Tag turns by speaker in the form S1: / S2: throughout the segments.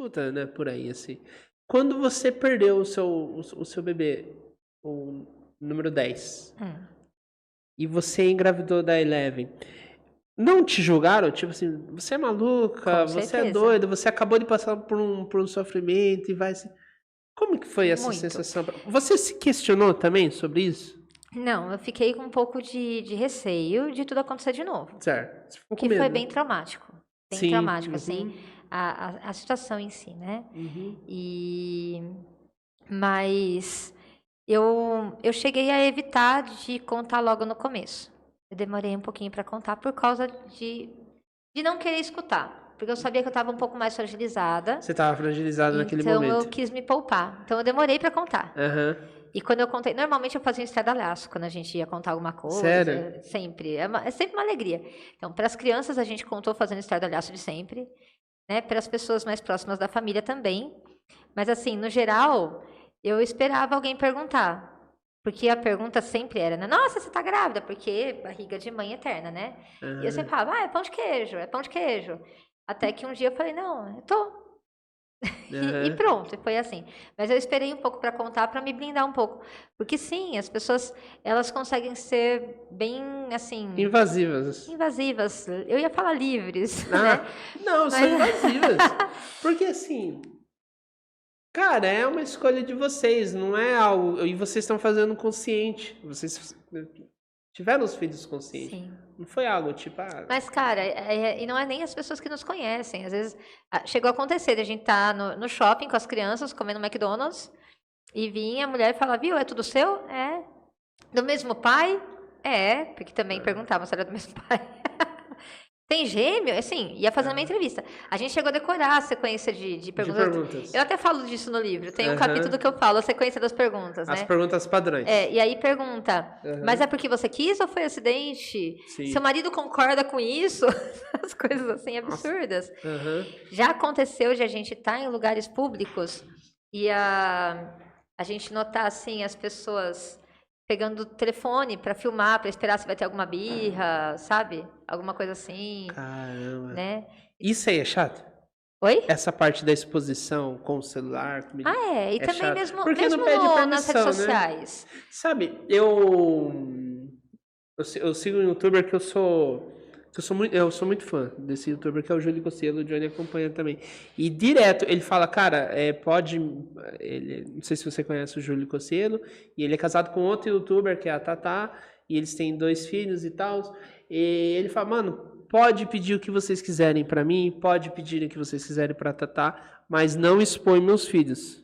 S1: escuta, né, por aí, assim. Quando você perdeu o seu bebê, o número 10,
S2: Hum,
S1: e você engravidou da Eleven, não te julgaram? Tipo assim: "Você é maluca,
S2: com
S1: você é
S2: certeza.
S1: doida, você acabou de passar por um sofrimento e vai se". Como que foi essa
S2: Muito.
S1: sensação pra você se questionou também sobre isso?
S2: Não, eu fiquei com um pouco de receio de tudo acontecer de novo,
S1: Certo, você ficou com
S2: que foi
S1: medo,
S2: bem
S1: né?
S2: traumático. Bem
S1: Sim,
S2: traumático, assim,
S1: uhum,
S2: a situação em si, né.
S1: uhum.
S2: E mas eu cheguei a evitar de contar logo no começo. Eu demorei um pouquinho para contar por causa de não querer escutar, porque eu sabia que eu estava um pouco mais fragilizada,
S1: Você estava fragilizado naquele
S2: então eu
S1: momento.
S2: quis me poupar. Então eu demorei para contar.
S1: Aham.
S2: E quando eu contei normalmente eu fazia um estardalhaço quando a gente ia contar alguma
S1: Sério?
S2: coisa, sempre. É sempre uma alegria. Então, para as crianças a gente contou fazendo estardalhaço de sempre, né, para as pessoas mais próximas da família também. Mas assim, no geral, eu esperava alguém perguntar. Porque a pergunta sempre era, né? Nossa, você tá grávida? Porque barriga de mãe eterna, né? E eu sempre
S1: Aham,
S2: falava, é pão de queijo, é pão de queijo. Até que um dia eu falei, não, eu tô. E
S1: aham.
S2: pronto, e foi assim. Mas eu esperei um pouco para contar, para me blindar um pouco. Porque sim, as pessoas, elas conseguem ser bem, assim,
S1: Invasivas.
S2: invasivas. Eu ia falar livres, né?
S1: Ah, não, são
S2: Mas
S1: invasivas. Porque assim, cara, é uma escolha de vocês, não é algo. E vocês estão fazendo consciente. Vocês tiveram os filhos conscientes.
S2: sim.
S1: Não foi algo tipo, ah,
S2: Mas, cara, e não é nem as pessoas que nos conhecem. Às vezes, chegou a acontecer de a gente tá no shopping com as crianças, comendo McDonald's, e vinha a mulher e falava, viu, é tudo seu? É. Do mesmo pai? É, porque também perguntavam se era do mesmo pai. Tem gêmeo? Assim, ia fazendo uma
S1: ah,
S2: entrevista. A gente chegou a decorar a sequência de
S1: de
S2: perguntas. Eu
S1: perguntas.
S2: até falo disso no livro. Tem um capítulo
S1: Aham.
S2: que eu falo a sequência das perguntas,
S1: As
S2: né?
S1: perguntas padrões.
S2: É, e aí pergunta, mas
S1: Aham.
S2: é porque você quis ou foi acidente? Seu
S1: Sim.
S2: marido concorda com isso? As coisas assim
S1: Nossa.
S2: absurdas.
S1: Aham.
S2: Já aconteceu de a gente estar em lugares públicos e a gente notar assim as pessoas pegando o telefone para filmar, para esperar se vai ter alguma birra, sabe? Alguma coisa assim,
S1: Caramba.
S2: né?
S1: Isso aí é chato?
S2: Oi?
S1: Essa parte da exposição com o celular, com mídia,
S2: Ah, é. E
S1: é
S2: também
S1: chato.
S2: mesmo,
S1: Porque não
S2: mesmo
S1: pede
S2: nas redes
S1: permissão, né?
S2: sociais.
S1: Sabe, eu sigo um youtuber que eu sou muito fã desse youtuber que é o Júlio Cossielo, o Johnny acompanha também. E direto ele fala, cara, não sei se você conhece o Júlio Cossielo, e ele é casado com outro youtuber que é a Tatá, e eles têm 2 filhos e tal. E ele fala, mano, pode pedir o que vocês quiserem pra mim, pode pedir o que vocês quiserem pra Tatá, mas não expõe meus filhos.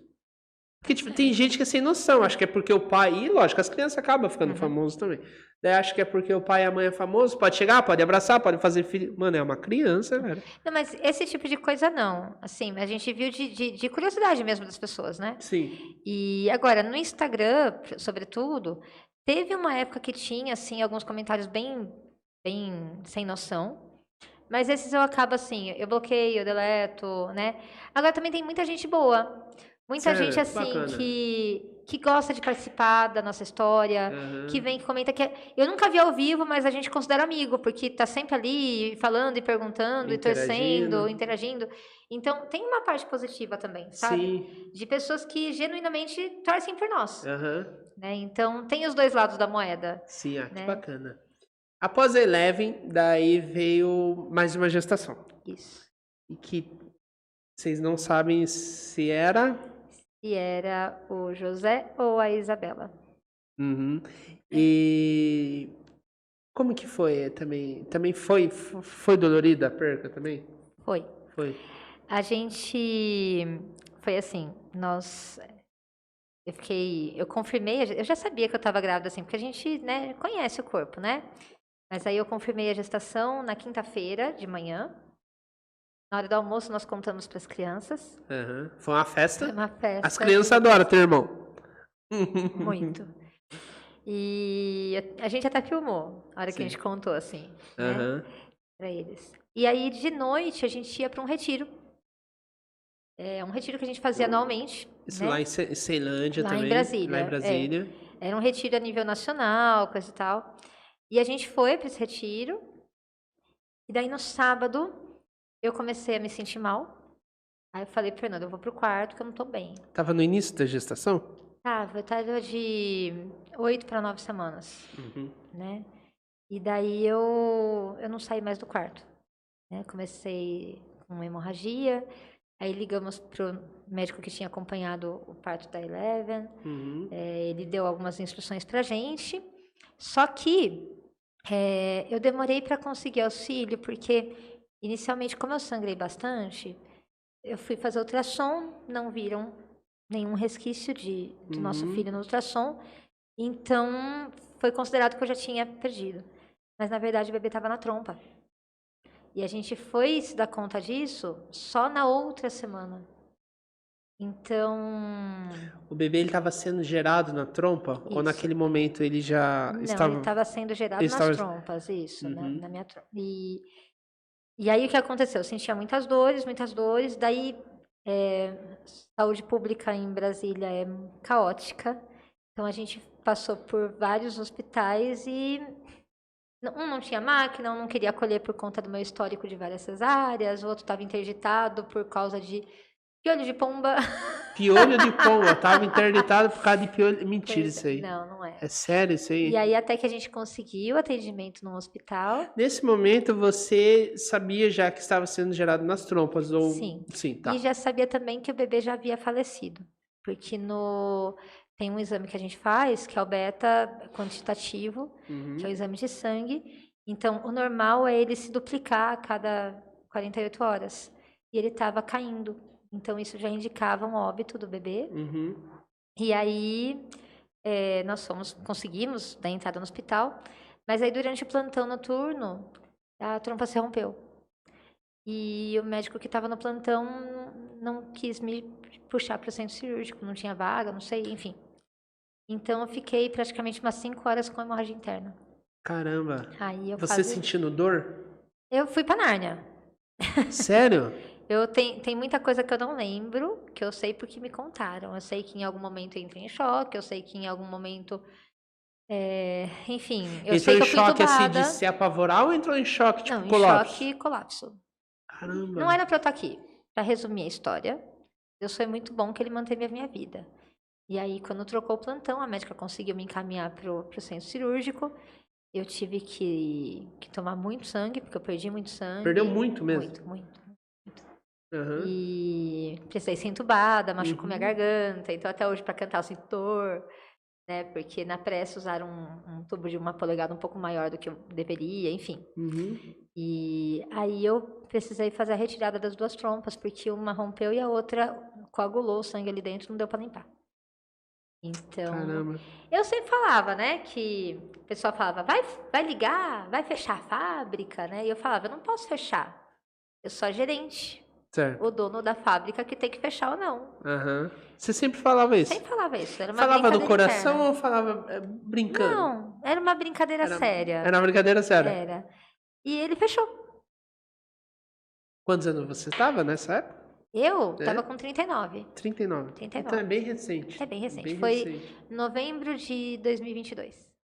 S1: Porque, tipo, tem gente que é sem noção, acho que é porque o pai. E lógico, as crianças acabam ficando
S2: Uhum.
S1: famosas também. Daí acho que é porque o pai e a mãe é famoso, pode chegar, pode abraçar, pode fazer filho. Mano, é uma criança, velho.
S2: Não, mas esse tipo de coisa não. Assim, a gente viu de curiosidade mesmo das pessoas, né?
S1: Sim.
S2: E agora, no Instagram, sobretudo, teve uma época que tinha, assim, alguns comentários bem sem noção. Mas esses eu acabo assim, eu bloqueio, eu deleto, né? Agora também tem muita gente boa. Muita gente
S1: Sério, que
S2: assim
S1: bacana.
S2: que gosta de participar da nossa história, que
S1: Aham.
S2: vem que comenta que eu nunca vi ao vivo, mas a gente considera amigo, porque tá sempre ali falando e perguntando e torcendo,
S1: Interagindo.
S2: interagindo. Então, tem uma parte positiva também, sabe?
S1: Sim.
S2: De pessoas que genuinamente torcem por nós,
S1: Aham.
S2: né? Então, tem os dois lados da moeda,
S1: Sim, que
S2: né?
S1: bacana. Após a Eleven, daí veio mais uma gestação.
S2: Isso.
S1: E que vocês não sabem se era.
S2: E era o José ou a Isabela.
S1: Uhum. E como que foi também? Também foi dolorida a perca também?
S2: Foi.
S1: Foi.
S2: A gente foi assim, eu confirmei, eu já sabia que eu estava grávida assim, porque a gente, né, conhece o corpo, né? Mas aí eu confirmei a gestação na quinta-feira de manhã. Na hora do almoço nós contamos para as crianças.
S1: Aham. Foi uma
S2: Foi
S1: festa.
S2: uma
S1: As
S2: festa,
S1: crianças adoram ter irmão.
S2: muito. E a gente até filmou a hora que a
S1: Sim.
S2: gente contou assim, né,
S1: Aham.
S2: para eles. E aí de noite a gente ia para um retiro. É um retiro que a gente fazia anualmente,
S1: Isso lá
S2: né,
S1: em Ceilândia
S2: lá em
S1: também, lá em
S2: Brasília. É.
S1: Brasília.
S2: Era um retiro a nível nacional, coisa e tal. E a gente foi para esse retiro, e daí no sábado eu comecei a me sentir mal. Aí eu falei pro Fernando, eu vou pro quarto que eu não tô bem.
S1: Tava no início da gestação?
S2: Eu tava de 8 para 9 semanas, né? E daí eu não saí mais do quarto, né? Comecei com uma hemorragia, aí ligamos pro médico que tinha acompanhado o parto da Eleven, ele deu algumas instruções pra gente, só que eu demorei para conseguir auxílio, porque inicialmente, como eu sangrei bastante, eu fui fazer ultrassom, não viram nenhum resquício do nosso filho no ultrassom, então foi considerado que eu já tinha perdido. Mas na verdade o bebê estava na trompa. E a gente foi se dar conta disso só na outra semana. Então.
S1: O bebê ele estava sendo gerado na trompa? Ou
S2: Isso.
S1: naquele momento ele já
S2: Não,
S1: estava.
S2: ele estava sendo gerado nas trompas, isso, na minha trompa. E aí o que aconteceu? Eu sentia muitas dores. Daí, saúde pública em Brasília é caótica. Então a gente passou por vários hospitais e um não tinha máquina, um não queria acolher por conta do meu histórico de várias cesáreas, o outro estava interditado por causa de piolho de pomba.
S1: Piolho de pomba, tava interditado por causa de piolho. Mentira isso aí.
S2: Não é.
S1: É sério isso aí?
S2: E aí até que a gente conseguiu atendimento no hospital.
S1: Nesse momento você sabia já que estava sendo gerado nas trompas? Ou...
S2: Sim.
S1: Sim, tá.
S2: E já sabia também que o bebê já havia falecido. Porque tem um exame que a gente faz, que é o beta quantitativo, que é o exame de sangue. Então, o normal é ele se duplicar a cada 48 horas. E ele estava caindo. Então, isso já indicava um óbito do bebê. E aí, nós conseguimos dar entrada no hospital. Mas aí, durante o plantão noturno, a trompa se rompeu. E o médico que estava no plantão não quis me puxar para o centro cirúrgico, não tinha vaga, não sei, enfim. Então eu fiquei praticamente umas 5 horas com hemorragia interna.
S1: Caramba.
S2: Aí
S1: Você sentindo dor?
S2: Eu fui para Nárnia.
S1: Sério?
S2: Tem muita coisa que eu não lembro, que eu sei porque me contaram. Eu sei que em algum momento eu entrei em choque, eu sei que em algum momento... enfim, eu sei que eu fui entubada. Entrou em choque
S1: assim de se apavorar ou entrou em choque tipo
S2: não,
S1: colapso?
S2: Em choque e colapso.
S1: Caramba.
S2: Não era pra eu estar aqui. Pra resumir a história, Deus foi muito bom que ele manteve a minha vida. E aí, quando trocou o plantão, a médica conseguiu me encaminhar pro centro cirúrgico. Eu tive que tomar muito sangue, porque eu perdi muito sangue.
S1: Perdeu muito mesmo?
S2: Muito. E precisei ser entubada, machucou minha garganta. Então, até hoje, para cantar, eu sinto dor. Né? Porque na pressa usaram um tubo de 1 polegada um pouco maior do que eu deveria, enfim. E aí eu precisei fazer a retirada das 2 trompas, porque uma rompeu e a outra coagulou o sangue ali dentro, não deu para limpar. Então,
S1: caramba.
S2: Eu sempre falava, né, que o pessoal falava, vai ligar, vai fechar a fábrica, né? E eu falava, eu não posso fechar, eu sou a gerente.
S1: Certo.
S2: O dono da fábrica que tem que fechar ou não.
S1: Você sempre falava isso?
S2: Sempre falava isso. Era uma
S1: falava do coração
S2: interna.
S1: ou falava brincando?
S2: Não, era uma brincadeira séria.
S1: Era uma brincadeira séria?
S2: Era. E ele fechou.
S1: Quantos anos você estava nessa época?
S2: Eu estava com 39.
S1: 39. Então é bem recente.
S2: É bem recente.
S1: Bem
S2: Foi
S1: recente.
S2: novembro de 2022.